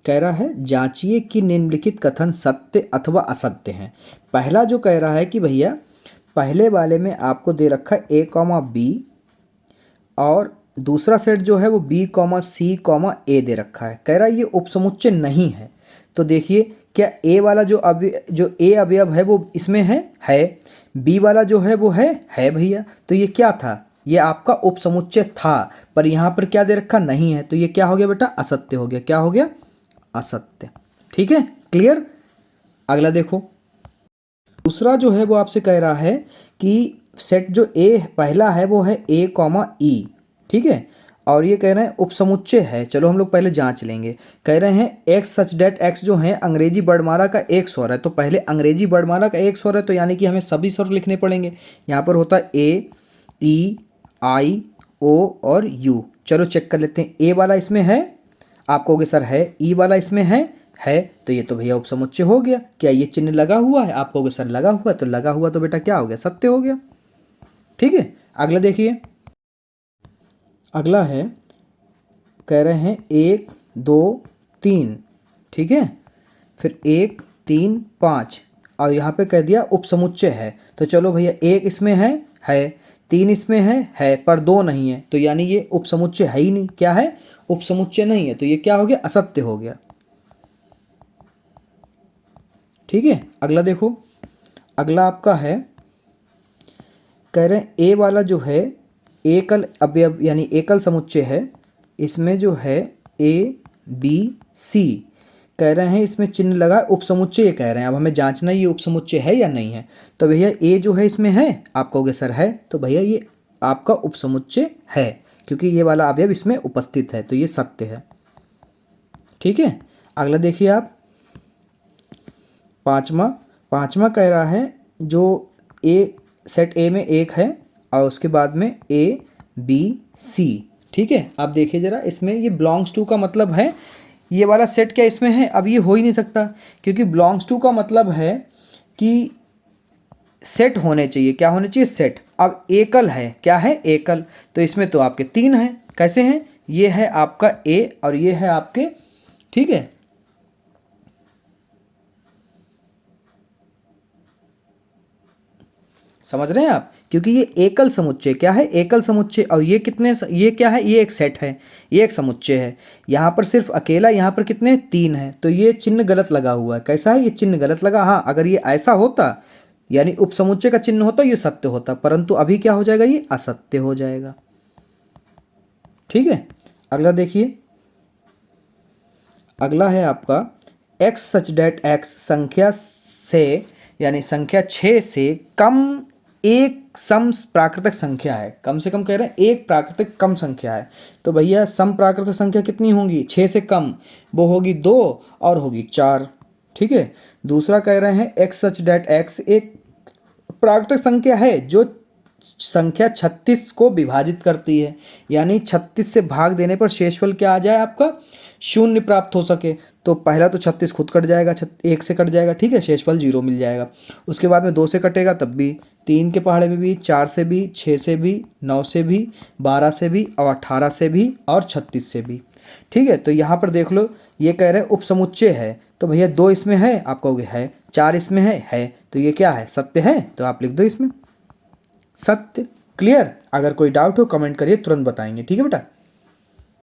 कह रहा है जांचिए कि निम्नलिखित कथन सत्य अथवा असत्य हैं। पहला जो कह रहा है कि भैया पहले वाले में आपको दे रखा है ए कॉमा बी और दूसरा सेट जो है वो बी कॉमा सी कॉमा ए दे रखा है। कह रहा है ये उपसमुच्चय नहीं है। तो देखिए क्या ए वाला जो ए अवयव है वो इसमें है। बी वाला जो है वो है भैया। तो ये क्या था, ये आपका उपसमुच्चय था, पर यहाँ पर क्या दे रखा नहीं है। तो ये क्या हो गया बेटा, असत्य हो गया। क्या हो गया, असत्य। ठीक है, क्लियर। अगला देखो, दूसरा जो है वो आपसे कह रहा है कि सेट जो ए पहला है वो है ए कॉमा ई। ठीक है, और ये कह रहे हैं उपसमुच्चय है। चलो हम लोग पहले जांच लेंगे। कह रहे हैं एक्स सच डेट एक्स जो है अंग्रेजी वर्णमाला का एक स्वर है। तो पहले अंग्रेजी वर्णमाला का एक स्वर है, तो यानी कि हमें सभी स्वर लिखने पड़ेंगे। यहाँ पर होता है ए, ई, आई, ओ और यू। चलो चेक कर लेते हैं। ए वाला इसमें है, आप कहोगे सर है। ई वाला इसमें है, तो ये तो भैया उपसमुच्चय हो गया। क्या ये चिन्ह लगा हुआ है, आप कहोगे सर लगा हुआ है। तो लगा हुआ तो बेटा क्या हो गया, सत्य हो गया। ठीक है, अगला देखिए। अगला है, कह रहे हैं 1 2 3। ठीक है, फिर 1 3 5 और यहाँ पे कह दिया उपसमुच्चय है। तो चलो भैया 1 इसमें है, 3 इसमें है, पर 2 नहीं है। तो यानी ये उपसमुच्चय है ही नहीं। क्या है, उपसमुच्चय नहीं है। तो ये क्या हो गया, असत्य हो गया। ठीक है, अगला देखो। अगला आपका है, कह रहे हैं ए वाला जो है एकल अवयव यानी एकल समुच्चय है। इसमें जो है ए बी सी, कह रहे हैं इसमें चिन्ह लगा उपसमुच्चय। ये कह रहे हैं अब हमें जांचना ये उपसमुच्चय है या नहीं है। तो भैया ए जो है इसमें है, आप कहोगे सर है। तो भैया ये आपका उपसमुच्चय है, क्योंकि ये वाला अवयव इसमें उपस्थित है। तो ये सत्य है। ठीक है, अगला देखिए आप। पाँचवा कह रहा है जो ए सेट ए में 1 है और उसके बाद में ए बी सी। ठीक है, आप देखिए ज़रा, इसमें ये बिलोंग्स टू का मतलब है ये वाला सेट क्या इसमें है। अब ये हो ही नहीं सकता, क्योंकि बिलोंग्स टू का मतलब है कि सेट होने चाहिए। क्या होने चाहिए, सेट। अब एकल है, क्या है, एकल। तो इसमें तो आपके 3 हैं। कैसे हैं, ये है आपका ए और ये है आपके, ठीक है, समझ रहे हैं आप, क्योंकि ये एकल समुच्चय, क्या है, एकल समुच्चय। और ये कितने, ये क्या है, ये एक सेट है, ये एक समुच्चय है। यहाँ पर सिर्फ अकेला, यहाँ पर कितने, 3 है। तो ये चिन्ह गलत लगा हुआ है। कैसा है, ये चिन्ह गलत लगा। हाँ, अगर ये ऐसा होता यानी उपसमुच्चय का चिन्ह होता, ये सत्य होता, परंतु अभी क्या हो जाएगा, ये असत्य हो जाएगा। ठीक है, अगला देखिए। अगला है आपका एक्स सच डेट एक्स संख्या से यानी संख्या 6 से कम एक सम प्राकृतिक संख्या है। कम से कम कह रहे हैं एक प्राकृतिक कम संख्या है। तो भैया सम प्राकृतिक संख्या कितनी होंगी, 6 से कम, वो होगी 2 और होगी 4। ठीक है, दूसरा कह रहे हैं एक्स सच डेट एक्स एक प्राकृतिक संख्या है जो संख्या 36 को विभाजित करती है। यानी 36 से भाग देने पर शेषफल क्या आ जाए, आपका 0 प्राप्त हो सके। तो पहला तो 36 खुद कट जाएगा, 1 से कट जाएगा। ठीक है, शेषफल 0 मिल जाएगा। उसके बाद में 2 से कटेगा तब भी, 3 के पहाड़े में भी, 4 से भी, 6 से भी, 9 से भी, 12 से भी और 18 से भी और 36 से भी। ठीक है, तो यहाँ पर देख लो, ये कह रहे हैं उपसमुच्चय है। तो भैया 2 इसमें है, आप कहोगे है। 4 इसमें है। तो ये क्या है, सत्य है। तो आप लिख दो इसमें सत्य। क्लियर। अगर कोई डाउट हो कमेंट करिए, तुरंत बताएंगे। ठीक है बेटा।